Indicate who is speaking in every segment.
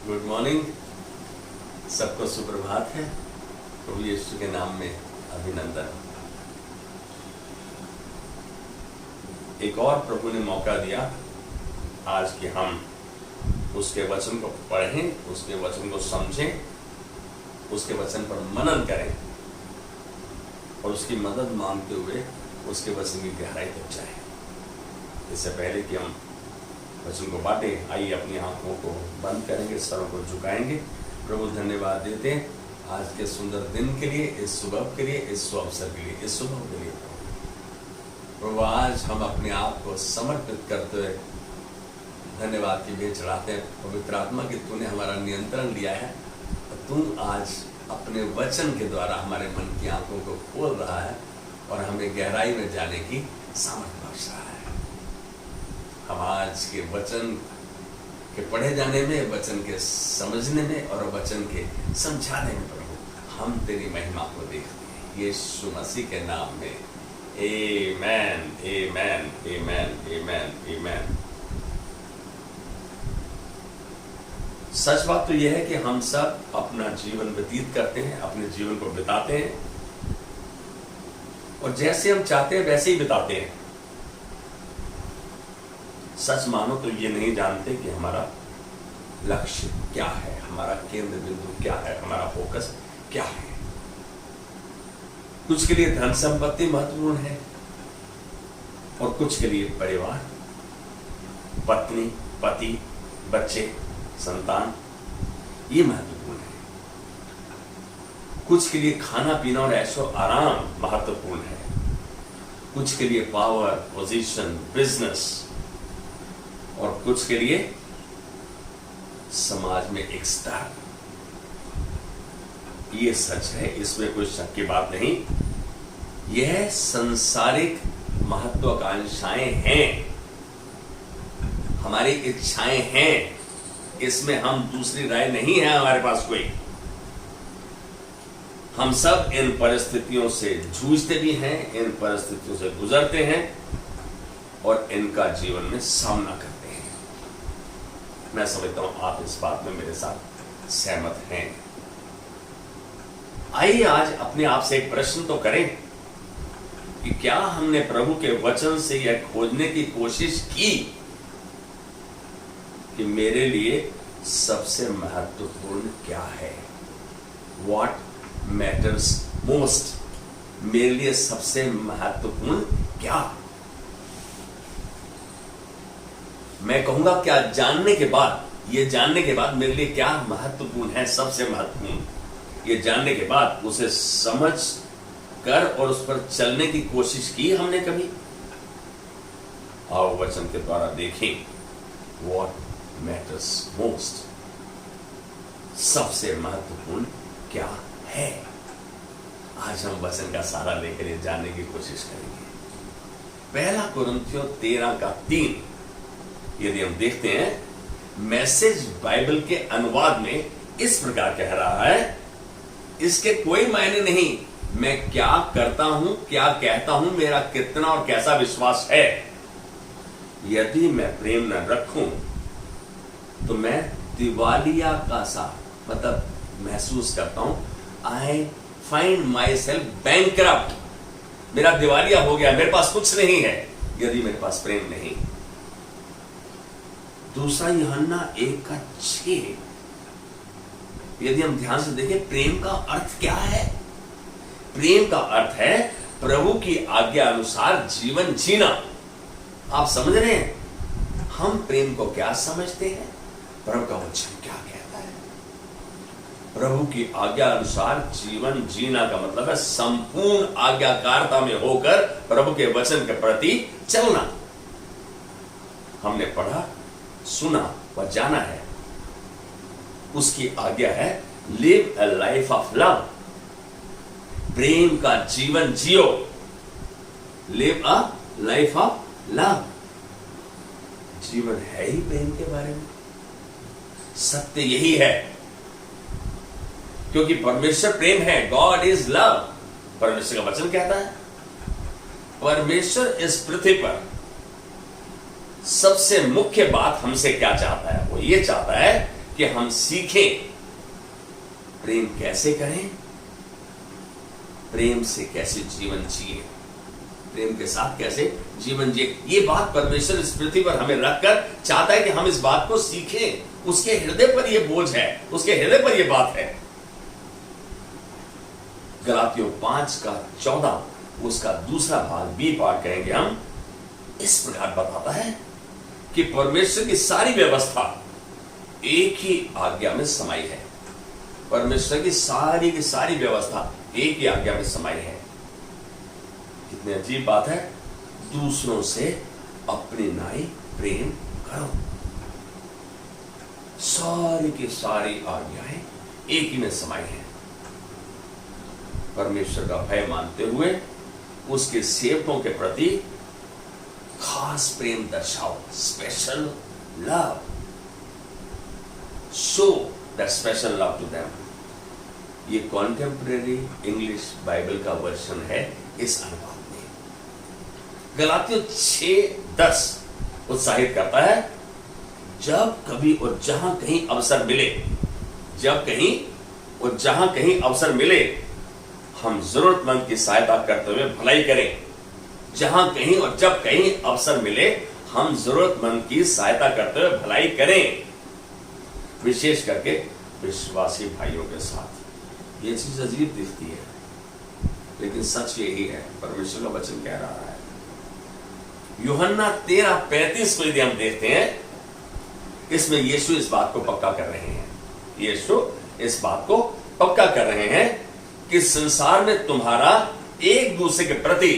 Speaker 1: Good morning, सबको सुप्रभात है। प्रभु यीशु के नाम में अभिनंदन। एक और प्रभु ने मौका दिया आज कि हम उसके वचन को पढ़ें, उसके वचन को समझें, उसके वचन पर मनन करें और उसकी मदद मांगते हुए उसके वचन की गहराई तक जाएं। इससे पहले कि हम वचन को बांटें, आइए अपनी आंखों को बंद करेंगे, सरों को झुकाएंगे। प्रभु धन्यवाद देते हैं आज के सुंदर दिन के लिए, इस सुबह के लिए, इस अवसर के लिए, इस सुबह के लिए। प्रभु आज हम अपने आप को समर्पित करते हुए धन्यवाद की भेंट चढ़ाते हैं। पवित्र आत्मा की तूने हमारा नियंत्रण लिया है, तू आज अपने वचन के द्वारा हमारे मन की आंखों को खोल रहा है और हमें गहराई में जाने की सामर्थ्य बख्श रहा है। हम आज के वचन के पढ़े जाने में, वचन के समझने में और वचन के समझाने में प्रभु हम तेरी महिमा को देखते हैं यीशु मसीह के नाम में। आमेन, आमेन, आमेन, आमेन, आमेन। सच बात तो यह है कि हम सब अपना जीवन व्यतीत करते हैं, अपने जीवन को बिताते हैं और जैसे हम चाहते हैं वैसे ही बिताते हैं। सच मानो तो ये नहीं जानते कि हमारा लक्ष्य क्या है, हमारा केंद्र बिंदु क्या है, हमारा फोकस क्या है। कुछ के लिए धन संपत्ति महत्वपूर्ण है और कुछ के लिए परिवार, पत्नी, पति, बच्चे, संतान, ये महत्वपूर्ण है। कुछ के लिए खाना पीना और ऐशो आराम महत्वपूर्ण है। कुछ के लिए पावर, पोजीशन, बिजनेस और कुछ के लिए समाज में एक स्टार। ये सच है, इसमें कोई शक की बात नहीं। यह संसारिक महत्वाकांक्षाएं हैं, हमारी इच्छाएं हैं, इसमें हम दूसरी राय नहीं है हमारे पास कोई। हम सब इन परिस्थितियों से जूझते भी हैं, इन परिस्थितियों से गुजरते हैं और इनका जीवन में सामना करते हैं। मैं समझता हूं आप इस बात में मेरे साथ सहमत हैं। आइए आज अपने आप से एक प्रश्न तो करें कि क्या हमने प्रभु के वचन से यह खोजने की कोशिश की कि मेरे लिए सबसे महत्वपूर्ण क्या है। What matters most? मेरे लिए सबसे महत्वपूर्ण क्या। मैं कहूंगा क्या जानने के बाद, ये जानने के बाद मेरे लिए क्या महत्वपूर्ण है, सबसे महत्वपूर्ण, ये जानने के बाद उसे समझ कर और उस पर चलने की कोशिश की हमने कभी। आओ वचन के द्वारा देखें What matters most? सबसे महत्वपूर्ण क्या है। आज हम वचन का सारा लेकर ये जानने की कोशिश करेंगे। पहला कुरिन्थियों 13:3 यदि हम देखते हैं, मैसेज बाइबल के अनुवाद में इस प्रकार कह रहा है, इसके कोई मायने नहीं मैं क्या करता हूं, क्या कहता हूं, मेरा कितना और कैसा विश्वास है। यदि मैं प्रेम न रखूं तो मैं दिवालिया का सा मतलब महसूस करता हूं। I find my self bankrupt. मेरा दिवालिया हो गया, मेरे पास कुछ नहीं है यदि मेरे पास प्रेम नहीं। दूसरा यूहन्ना 1:6 यदि हम ध्यान से देखें, प्रेम का अर्थ क्या है। प्रेम का अर्थ है प्रभु की आज्ञा अनुसार जीवन जीना। आप समझ रहे हैं हम प्रेम को क्या समझते हैं, प्रभु का वचन क्या कहता है। प्रभु की आज्ञा अनुसार जीवन जीना का मतलब है संपूर्ण आज्ञाकारिता में होकर प्रभु के वचन के प्रति चलना। हमने पढ़ा, सुना व जाना है, उसकी आज्ञा है live a life of love. प्रेम का जीवन जियो, live a life of love. जीवन है ही प्रेम के बारे में। सत्य यही है क्योंकि परमेश्वर प्रेम है। God is love. परमेश्वर का वचन कहता है परमेश्वर इस पृथ्वी पर सबसे मुख्य बात हमसे क्या चाहता है, वो ये चाहता है कि हम सीखें प्रेम कैसे करें, प्रेम से कैसे जीवन जिए, प्रेम के साथ कैसे जीवन जिए। ये बात परमेश्वर इस पृथ्वी पर हमें रखकर चाहता है कि हम इस बात को सीखें। उसके हृदय पर यह बोझ है, उसके हृदय पर यह बात है। गलातियों 5:14 उसका दूसरा भाग, बी पार्ट कहेंगे हम, इस प्रकार बताता है कि परमेश्वर की सारी व्यवस्था एक ही आज्ञा में समाई है। परमेश्वर की सारी व्यवस्था एक ही आज्ञा में समाई है। कितनी अजीब बात है, दूसरों से अपने नाई प्रेम करो। सारी की सारी आज्ञाएं एक ही में समाई हैं। परमेश्वर का भय मानते हुए उसके सेवकों के प्रति खास प्रेम दर्शाओ, special love, show that special love to them. ये कॉन्टेम्परेरी इंग्लिश बाइबल का वर्जन है इस अनुवाद में। गलातियों 6:10 उत्साहित करता है, जब कभी और जहां कहीं अवसर मिले, जब कहीं और जहां कहीं अवसर मिले, हम जरूरतमंद की सहायता करते हुए भलाई करें। जहां कहीं और जब कहीं अवसर मिले, हम जरूरतमंद की सहायता करते हुए भलाई करें, विशेष करके विश्वासी भाइयों के साथ। ये चीज अजीब दिखती है, लेकिन सच यही है। परमेश्वर का वचन कह रहा है। यूहन्ना 13:35 को यदि हम देखते हैं, इसमें यीशु इस बात को पक्का कर रहे हैं। यीशु इस बात को पक्का कर रहे हैं कि संसार में तुम्हारा एक दूसरे के प्रति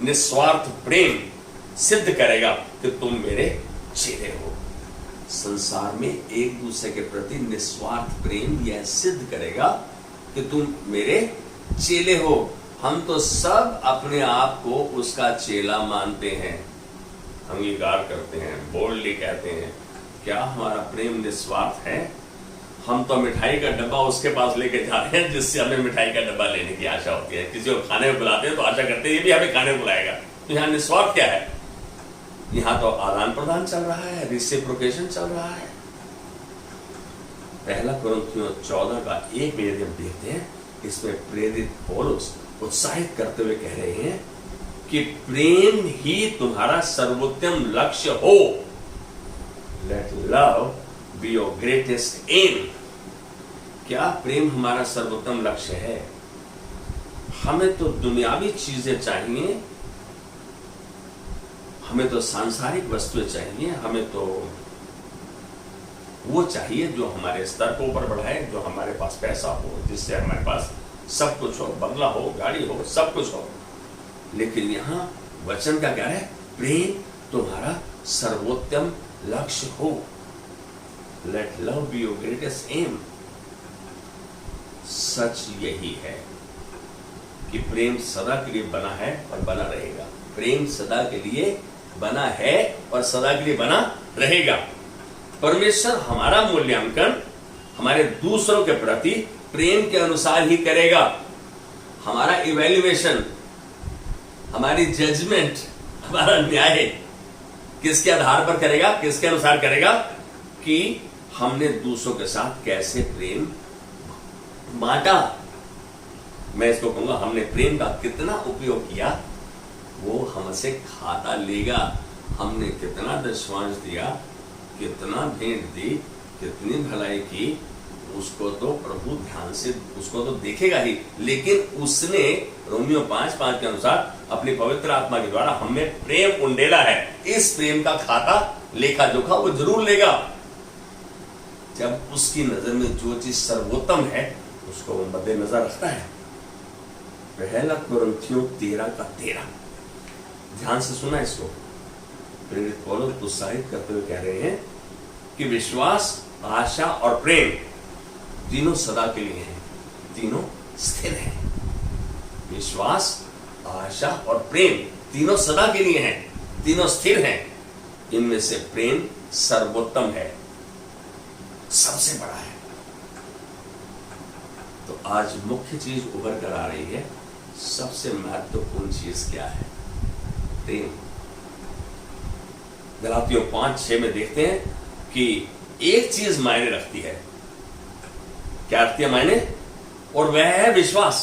Speaker 1: निस्वार्थ प्रेम सिद्ध करेगा कि तुम मेरे चेले हो। संसार में एक दूसरे के प्रति निस्वार्थ प्रेम यह सिद्ध करेगा कि तुम मेरे चेले हो। हम तो सब अपने आप को उसका चेला मानते हैं, अंगीकार करते हैं, बोल्डली कहते हैं। क्या हमारा प्रेम निस्वार्थ है? हम तो मिठाई का डब्बा उसके पास लेके जा रहे हैं जिससे हमें मिठाई का डब्बा लेने की आशा होती है। किसी को खाने में बुलाते हैं तो आशा करते हैं ये भी हमें खाने में बुलाएगा। तो यहाँ निस्वार्थ क्या है? यहाँ तो आदान प्रदान चल रहा है, रेसिप्रोकेशन चल रहा है। पहला कुरिन्थियों 14:1 में यदि हम देखते हैं, इसमें प्रेरित पौलुस उत्साहित करते हुए कह रहे हैं कि प्रेम ही तुम्हारा सर्वोत्तम लक्ष्य हो। Let love be your greatest aim. क्या प्रेम हमारा सर्वोत्तम लक्ष्य है? हमें तो दुनियावी चीजें चाहिए, हमें तो सांसारिक वस्तुएं चाहिए, हमें तो वो चाहिए जो हमारे स्तर को ऊपर बढ़ाए, जो हमारे पास पैसा हो, जिससे हमारे पास सब कुछ हो, बंगला हो, गाड़ी हो, सब कुछ हो। लेकिन यहां वचन का क्या है? प्रेम तुम्हारा सर्वोत्तम लक्ष्य हो। Let love be your greatest aim. सच यही है कि प्रेम सदा के लिए बना है और बना रहेगा। प्रेम सदा के लिए बना है और सदा के लिए बना रहेगा। परमेश्वर हमारा मूल्यांकन हमारे दूसरों के प्रति प्रेम के अनुसार ही करेगा। हमारा इवैल्यूएशन, हमारी जजमेंट, हमारा न्याय किसके आधार पर करेगा? किसके अनुसार करेगा? कि हमने दूसरों के साथ कैसे प्रेम बांटा। मैं इसको कहूंगा, हमने प्रेम का कितना उपयोग किया वो हमसे खाता लेगा। हमने कितना दशवांश दिया, कितना भेंट दी, कितनी भलाई की, उसको तो प्रभु ध्यान से उसको तो देखेगा ही। लेकिन उसने रोमियो 5:5 के अनुसार अपनी पवित्र आत्मा के द्वारा हमें प्रेम उंडेला है। इस प्रेम का खाता, लेखा जोखा वो जरूर लेगा। जब उसकी नजर में जो चीज सर्वोत्तम है उसको वो मद्देनजर रखता है। पहला कुरिन्थियों 13:13, ध्यान से सुना इसको। प्रेरित पौलुस उत्साहित करते हुए कह रहे हैं कि विश्वास, आशा और प्रेम तीनों सदा के लिए हैं, तीनों स्थिर हैं। विश्वास, आशा और प्रेम तीनों सदा के लिए हैं, तीनों स्थिर हैं। इनमें से प्रेम सर्वोत्तम है, सबसे बड़ा है। तो आज मुख्य चीज उभर कर आ रही है, सबसे महत्वपूर्ण चीज क्या है? प्रेम। गलातियों 5:6 में देखते हैं कि एक चीज मायने रखती है। क्या रखती है मायने? और वह है विश्वास।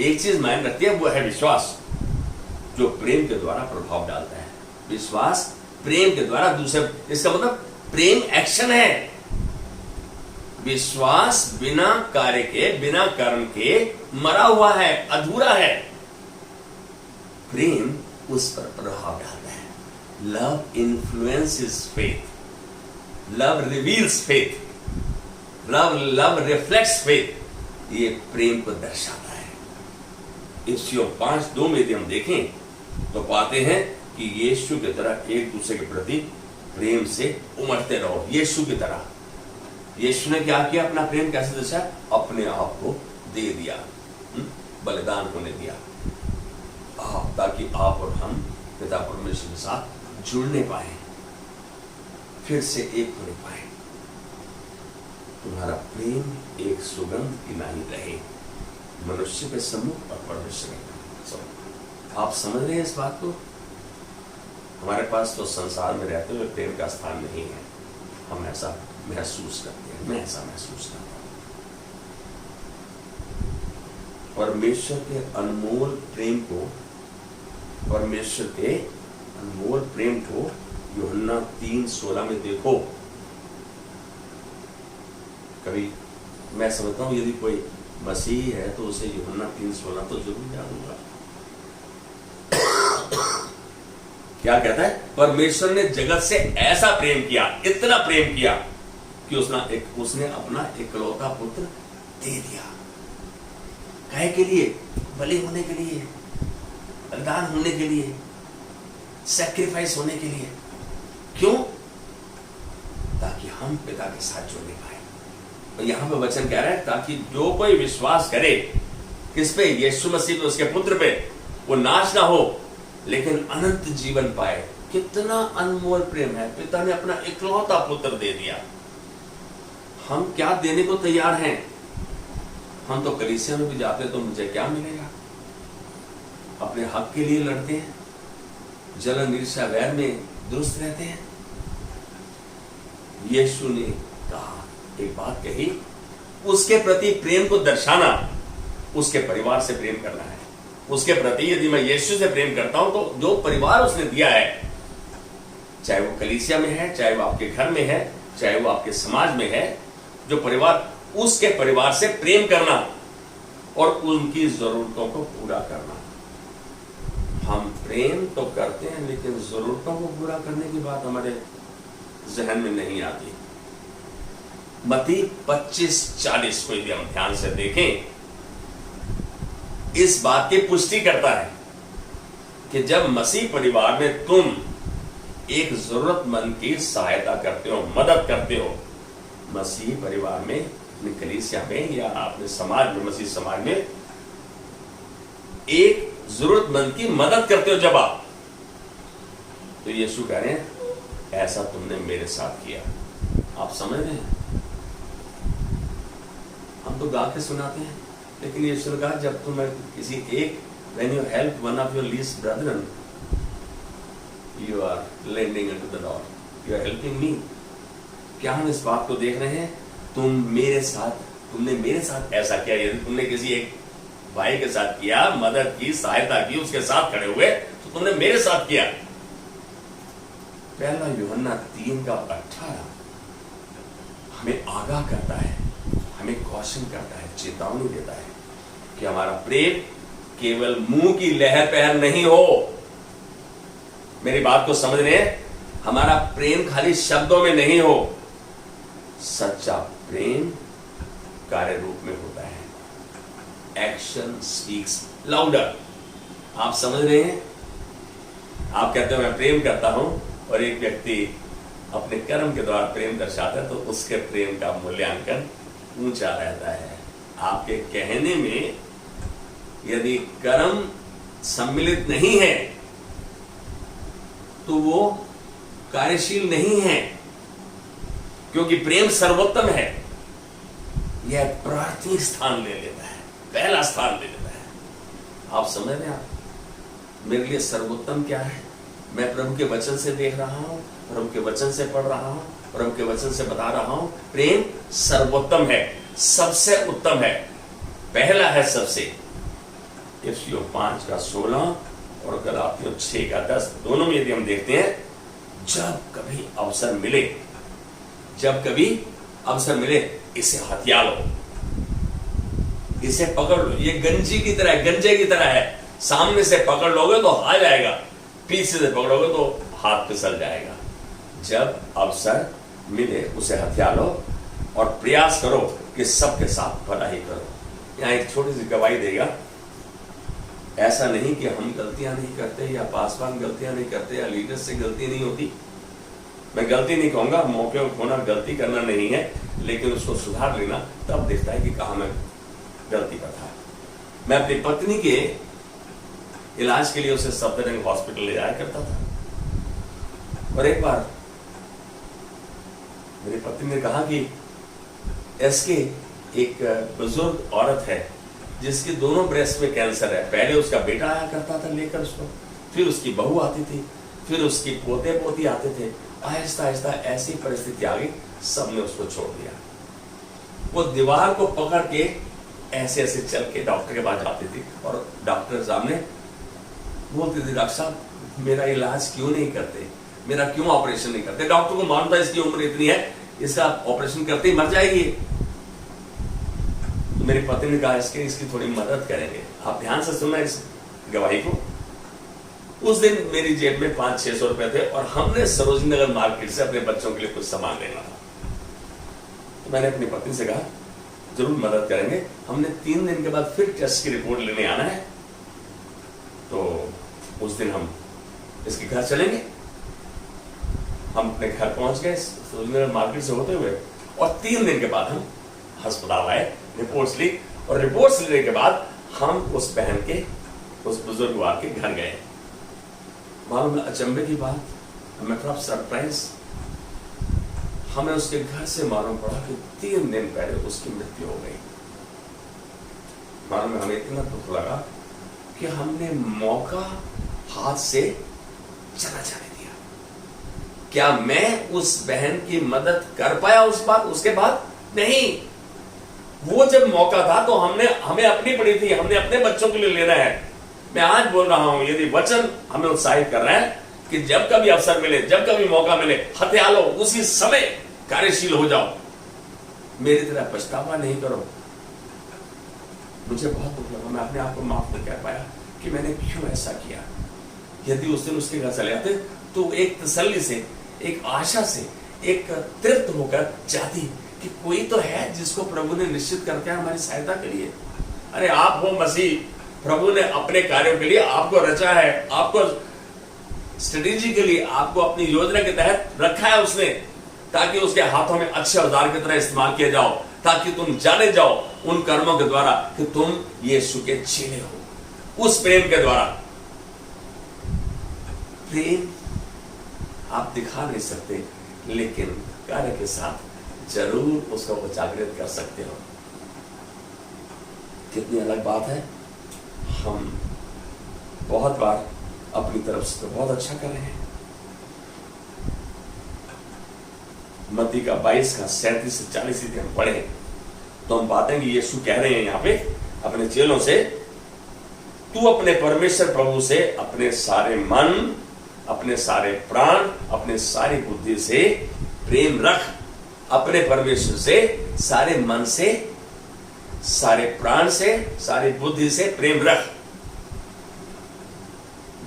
Speaker 1: एक चीज मायने रखती है, वो है विश्वास, जो प्रेम के द्वारा प्रभाव डालता है। विश्वास प्रेम के द्वारा दूसरे, इसका मतलब प्रेम एक्शन है। विश्वास बिना कार्य के, बिना कर्म के मरा हुआ है, अधूरा है। प्रेम उस पर प्रभाव डालता है। Love influences faith, love reveals faith, love reflects faith. ये प्रेम को दर्शाता है। इफ्सियों 5:2 में यदि हम देखें तो पाते हैं कि यीशु की तरह एक दूसरे के प्रति प्रेम से उमड़ते रहो। यीशु की तरह। यीशु ने क्या किया? अपना प्रेम कैसे दर्शाया? अपने आप को दे दिया, बलिदान होने दिया, ताकि आप और हम पिता परमेश्वर के साथ जुड़ने पाए, फिर से एक होने पाए। तुम्हारा प्रेम एक सुगंध की नहीं रहे मनुष्य के सम्मुख और परमेश्वर के सम्मुख। आप समझ रहे हैं इस बात को? हमारे पास तो संसार में रहते हुए प्रेम का स्थान नहीं है। हम ऐसा महसूस करते हैं, मैं ऐसा महसूस करता हूं। परमेश्वर के अनमोल प्रेम को, परमेश्वर के अनमोल प्रेम को यूहन्ना 3:16 में देखो। कभी मैं समझता हूं यदि कोई मसीह है तो उसे यूहन्ना 3:16 तो जरूर याद होगा। क्या कहता है? परमेश्वर ने जगत से ऐसा प्रेम किया, इतना प्रेम किया कि उसने अपना इकलौता पुत्र दे दिया। काहे के लिए? बलि होने के लिए, बलिदान होने के लिए, सैक्रिफाइस होने के लिए। क्यों? ताकि हम पिता के साथ जुड़ने पाए। और यहां पे वचन कह रहा है ताकि जो कोई विश्वास करे, किस पे? यीशु मसीह पे, उसके पुत्र पे, वो नाश ना हो लेकिन अनंत जीवन पाए। कितना अनमोल प्रेम है! पिता ने अपना इकलौता पुत्र दे दिया। हम क्या देने को तैयार हैं? हम तो कलीसिया में भी जाते तो मुझे क्या मिलेगा? अपने हक के लिए लड़ते हैं, जलन ईर्ष्या वैर में दुरुस्त रहते हैं। यीशु ने कहा, एक बात कही, उसके प्रति प्रेम को दर्शाना, उसके परिवार से प्रेम करना है। उसके प्रति यदि मैं यीशु से प्रेम करता हूं तो जो परिवार उसने दिया है, चाहे वो कलीसिया में है, चाहे वो आपके घर में है, चाहे वो आपके समाज में है, जो परिवार, उसके परिवार से प्रेम करना और उनकी जरूरतों को पूरा करना। हम प्रेम तो करते हैं लेकिन जरूरतों को पूरा करने की बात हमारे जहन में नहीं आती। मत्ती 25:40 को यदि हम ध्यान से देखें, इस बात की पुष्टि करता है कि जब मसीह परिवार में तुम एक जरूरतमंद की सहायता करते हो, मदद करते हो, मसीह परिवार में, अपनी कलीसिया में या अपने समाज में, मसीह समाज में एक जरूरतमंद की मदद करते हो जब आप, तो यीशु कह रहे हैं ऐसा तुमने मेरे साथ किया। आप समझ रहे हैं? हम तो गा के सुनाते हैं, लेकिन यीशु ने कहा जब तुम किसी एक, when you help one of your least brethren, you are lending unto the Lord, you are helping me। क्या हम इस बात को देख रहे हैं? तुमने मेरे साथ ऐसा किया। यदि तुमने किसी एक भाई के साथ किया, मदद की, सहायता की, उसके साथ खड़े हुए, तो तुमने मेरे साथ किया। पहला यूहन्ना 3:18 हमें आगाह करता है, हमें कॉशन करता है, चेतावनी देता है कि हमारा प्रेम केवल मुंह की लहर पहर नहीं हो। मेरी बात को समझ रहे हैं? हमारा प्रेम खाली शब्दों में नहीं हो। सच्चा प्रेम कार्य रूप में होता है। Action speaks louder. आप समझ रहे हैं? आप कहते हो मैं प्रेम करता हूं, और एक व्यक्ति अपने कर्म के द्वारा प्रेम दर्शाता है, तो उसके प्रेम का मूल्यांकन ऊंचा रहता है। आपके कहने में यदि कर्म सम्मिलित नहीं है तो वो कार्यशील नहीं है, क्योंकि प्रेम सर्वोत्तम है। यह प्राथमिक स्थान ले लेता है, पहला स्थान ले लेता है। आप समझ रहे हैं? आप मेरे लिए सर्वोत्तम क्या है? मैं प्रभु के वचन से देख रहा हूं, प्रभु के वचन से पढ़ रहा हूं, प्रभु के वचन से बता रहा हूं, प्रेम सर्वोत्तम है, सबसे उत्तम है, पहला है सबसे। इफिसियों 5:16 और गलातियों 6:10 दोनों में यदि हम देखते हैं, जब कभी अवसर मिले इसे हथिया लो, इसे पकड़ लो। ये गंजे की तरह है, सामने से पकड़ लोगे तो हार जाएगा, पीछे से पकड़ोगे तो हाथ फिसल जाएगा। जब अवसर मिले उसे हथिया लो और प्रयास करो कि सबके साथ भला ही करो। यहां एक छोटी सी गवाही देगा, ऐसा नहीं कि हम गलतियां नहीं करते या पासवान गलतियां नहीं करते या लीडर से गलती नहीं होती। मैं गलती नहीं कहूंगा, मौके को खोना गलती करना नहीं है, लेकिन उसको सुधार लेना तब दिखता है कि कहां मैं गलती कर था। मैं अपनी पत्नी के इलाज के लिए उसे सफदरजंग हॉस्पिटल ले जाया करता था, और एक बार मेरी पत्नी ने कहा कि एसके एक बुजुर्ग औरत है जिसकी दोनों ब्रेस्ट में कैंसर है। पहले उसका बेटा आया करता था लेकर उसको, फिर उसकी बहू आती थी, फिर उसकी पोते पोती आते थे। आहिस्ता आहिस्ता ऐसी परिस्थिति आ गई, सबने उसको छोड़ दिया। वो दीवार को पकड़ के ऐसे ऐसे चल के डॉक्टर के पास जाती थी, और डॉक्टर सामने बोलती थी, डॉक्टर साहब मेरा इलाज क्यों नहीं करते, मेरा क्यों ऑपरेशन नहीं करते। डॉक्टर को मालूम था इसकी उम्र इतनी है, इसका ऑपरेशन करते ही मर जाएगी। तो मेरी पत्नी ने कहा इसकी थोड़ी मदद करेंगे। आप ध्यान से सुनना इस गवाही को। उस दिन मेरी जेब में 500-600 रुपए थे, और हमने सरोजनी नगर मार्केट से अपने बच्चों के लिए कुछ सामान लेना था। तो मैंने अपनी पत्नी से कहा जरूर मदद करेंगे। हमने 3 दिन के बाद फिर टेस्ट की रिपोर्ट लेने आना है, तो उस दिन हम इसके घर चलेंगे। हम अपने घर पहुंच गए सरोजनी नगर मार्केट से होते हुए, और 3 दिन के बाद हम अस्पताल आए, रिपोर्ट्स ली, और रिपोर्ट्स लेने के बाद हम उस बहन के, उस बुजुर्गवार के घर गए। मालूम है अचंभे की बात, हमें थोड़ा सरप्राइज, हमें उसके घर से मालूम पड़ा कि 3 दिन पहले उसकी मृत्यु हो गई। मालूम है हमें इतना दुख लगा कि हमने मौका हाथ से चला जाने दिया। क्या मैं उस बहन की मदद कर पाया उसके बाद? नहीं। वो जब मौका था तो हमें अपनी पड़ी थी, हमने अपने बच्चों के लिए लेना है। मैं आज बोल रहा हूं, यदि वचन हमें उत्साहित कर रहा है कि जब कभी अवसर मिले, जब कभी मौका मिले, हथिया लो, उसी समय कार्यशील हो जाओ। मेरी तरह पछतावा नहीं करो। मुझे बहुत दुख लगा, मैं अपने आप को माफ नहीं कर पाया कि मैंने क्यों ऐसा किया। यदि उस दिन उसके घर चले जाते तो एक तसल्ली से, एक आशा से, एक तृप्त होकर जाती कि कोई तो है जिसको प्रभु ने निश्चित करके हमारी सहायता के लिए। अरे आप हो मसीह, प्रभु ने अपने कार्यों के लिए आपको रचा है, आपको स्ट्रेटेजी के लिए, आपको अपनी योजना के तहत रखा है उसने, ताकि उसके हाथों में अच्छे औजार की तरह इस्तेमाल किया जाओ, ताकि तुम जाने जाओ उन कर्मों के द्वारा कि तुम यीशु के चेले हो। उस प्रेम के द्वारा, प्रेम आप दिखा नहीं सकते, लेकिन कार्य के साथ जरूर उसको उजागर कर सकते हो। कितनी अलग बात है। हम बहुत बार अपनी तरफ से तो बहुत अच्छा कर रहे हैं। मत्ती का 22 का 37 से 40 यदि हम पढ़े तो हम पाते हैं कि यीशु कह रहे हैं यहाँ पे अपने चेलों से, तू अपने परमेश्वर प्रभु से अपने सारे मन, अपने सारे प्राण, अपने सारी बुद्धि से प्रेम रख। अपने परमेश्वर से सारे मन से, सारे प्राण से, सारी बुद्धि से प्रेम रख।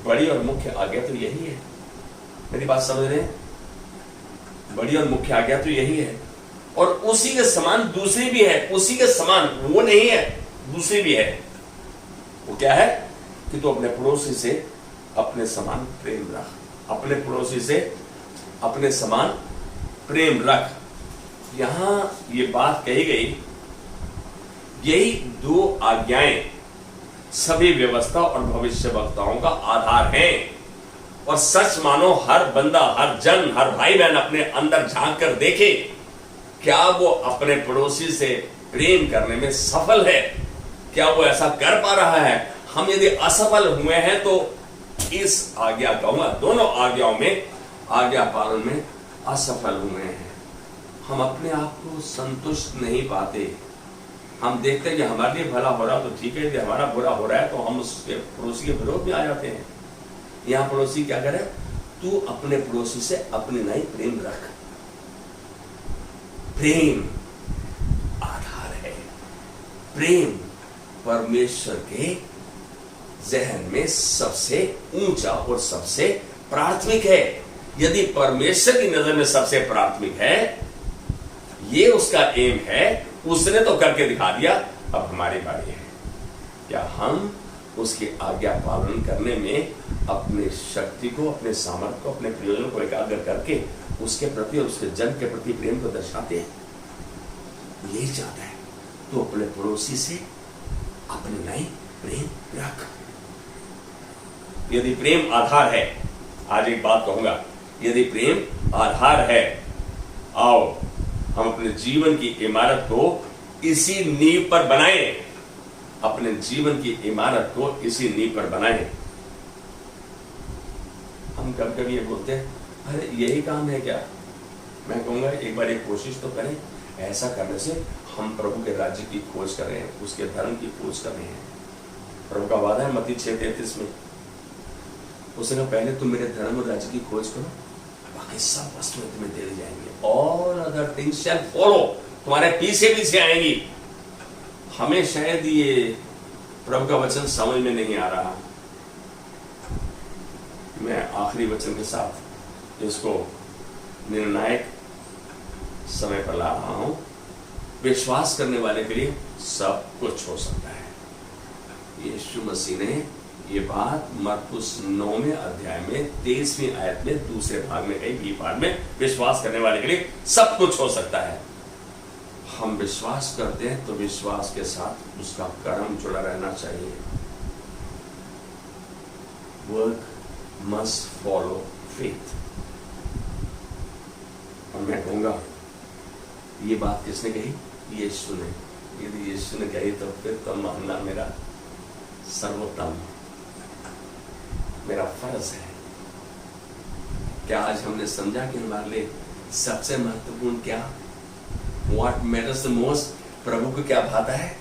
Speaker 1: बड़ी और मुख्य आज्ञा तो यही है। मेरी बात समझ रहे हैं? बड़ी और मुख्य आज्ञा तो यही है, और उसी के समान दूसरी भी है। उसी के समान वो नहीं है, दूसरी भी है। वो क्या है कि तू अपने पड़ोसी से अपने समान प्रेम रख। अपने पड़ोसी से अपने समान प्रेम रख। यहां ये बात कही गई, यही 2 आज्ञाएं सभी व्यवस्था और भविष्य वक्ताओं का आधार है। और सच मानो हर बंदा, हर जन, हर भाई बहन अपने अंदर झांक कर देखे, क्या वो अपने पड़ोसी से प्रेम करने में सफल है? क्या वो ऐसा कर पा रहा है? हम यदि असफल हुए हैं तो इस आज्ञा कहूंगा, दोनों आज्ञाओं में, आज्ञा पालन में असफल हुए हैं। हम अपने आप को संतुष्ट नहीं पाते। हम देखते हैं कि हमारे लिए भला हो रहा तो ठीक है, यदि हमारा बुरा हो रहा है तो हम उसके पड़ोसी के विरोध में आ जाते हैं। यहाँ पड़ोसी क्या करे, तू अपने पड़ोसी से अपने नहीं प्रेम रख। प्रेम आधार है। प्रेम परमेश्वर के जहन में सबसे ऊंचा और सबसे प्राथमिक है। यदि परमेश्वर की नजर में सबसे प्राथमिक है, ये उसका एम है, उसने तो करके दिखा दिया, अब हमारी बारी है। क्या हम उसकी आज्ञा पालन करने में अपने शक्ति को, अपने सामर्थ्य को, अपने प्रयोजन को एकाग्र करके उसके प्रति और उसके जन के प्रति प्रेम को दर्शाते हैं? यही चाहता है, तो अपने पड़ोसी से अपने नहीं प्रेम रख। यदि प्रेम आधार है, आज एक बात कहूंगा, यदि प्रेम आधार है, आओ हम अपने जीवन की इमारत को इसी नींव पर बनाएं। अपने जीवन की इमारत को इसी नींव पर बनाएं। हम कभी कभी ये बोलते हैं, अरे यही काम है क्या? मैं कहूंगा एक बार एक कोशिश तो करें। ऐसा करने से हम प्रभु के राज्य की खोज कर रहे हैं, उसके धर्म की खोज कर रहे हैं। प्रभु का वादा है मत्ती 6:33 में, उसने कहा पहले तुम मेरे धर्म और राज्य की खोज करो, बाकी सब वस्तुएं तुम्हें दे दी जाएंगी। ऑल अदर थिंग्स शैल फॉलो, तुम्हारे पीछे पीछे आएंगी। हमें शायद ये प्रभु का वचन समझ में नहीं आ रहा। मैं आखिरी वचन के साथ इसको निर्णायक समय पर ला रहा हूं। विश्वास करने वाले के लिए सब कुछ हो सकता है। यीशु मसीह ने ये बात मरकुस 9वें अध्याय में 23वीं आयत में दूसरे भाग में कही, बी पार्ट में, विश्वास करने वाले के लिए सब कुछ हो सकता है। हम विश्वास करते हैं तो विश्वास के साथ उसका कर्म जुड़ा रहना चाहिए। Work must follow faith. और मैं कहूंगा ये बात किसने कही? यीशु ने। यदि यीशु ने कही तो फिर तो मानना मेरा सर्वोत्तम, मेरा फर्ज है। क्या आज हमने समझा कि हमारे लिए सबसे महत्वपूर्ण क्या, व्हाट मैटर्स द मोस्ट, प्रभु को क्या भाता है?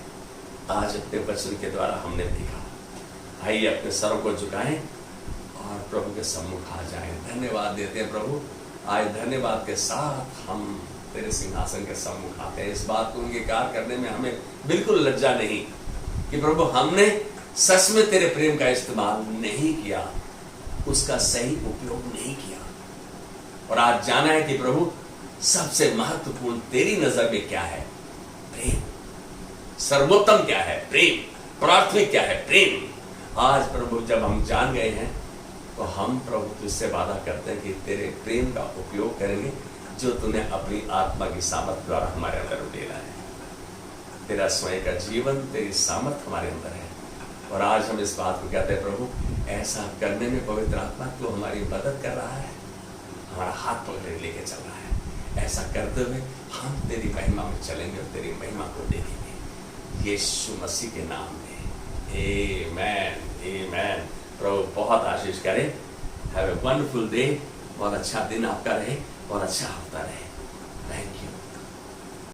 Speaker 1: आज अपने वचन के द्वारा हमने देखा। आइए अपने सरों को झुकाएं और प्रभु के सम्मुख आ जाएं। धन्यवाद देते हैं प्रभु। आज धन्यवाद के साथ हम तेरे सिंहासन के सम्मुख आते हैं। इस बात को अंगीकार करने में हमें बिल्कुल लज्जा नहीं कि प्रभु हमने सच में तेरे प्रेम का इस्तेमाल नहीं किया, उसका सही उपयोग नहीं किया। और आज जाना है कि प्रभु सबसे महत्वपूर्ण तेरी नजर में क्या है? प्रेम। सर्वोत्तम क्या है? प्रेम। प्राथमिक क्या है? प्रेम। आज प्रभु जब हम जान गए हैं तो हम प्रभु तुझसे वादा करते हैं कि तेरे प्रेम का उपयोग करेंगे जो तूने अपनी आत्मा की सामर्थ द्वारा हमारे अंदर उड़ेला है। तेरा स्वयं का जीवन, तेरी सामर्थ हमारे अंदर है। और आज हम इस बात को कहते हैं प्रभु, ऐसा करने में पवित्र आत्मा तू हमारी मदद कर रहा है, हमारा हाथ पकड़े लेके चल रहा है। ऐसा करते हुए हम तेरी महिमा में चलेंगे और तेरी महिमा को देखेंगे यीशु मसीह के नाम में। आमेन, आमेन। प्रभु बहुत आशीष करे। Have a wonderful day. बहुत अच्छा दिन आपका रहे और अच्छा हफ्ता रहे।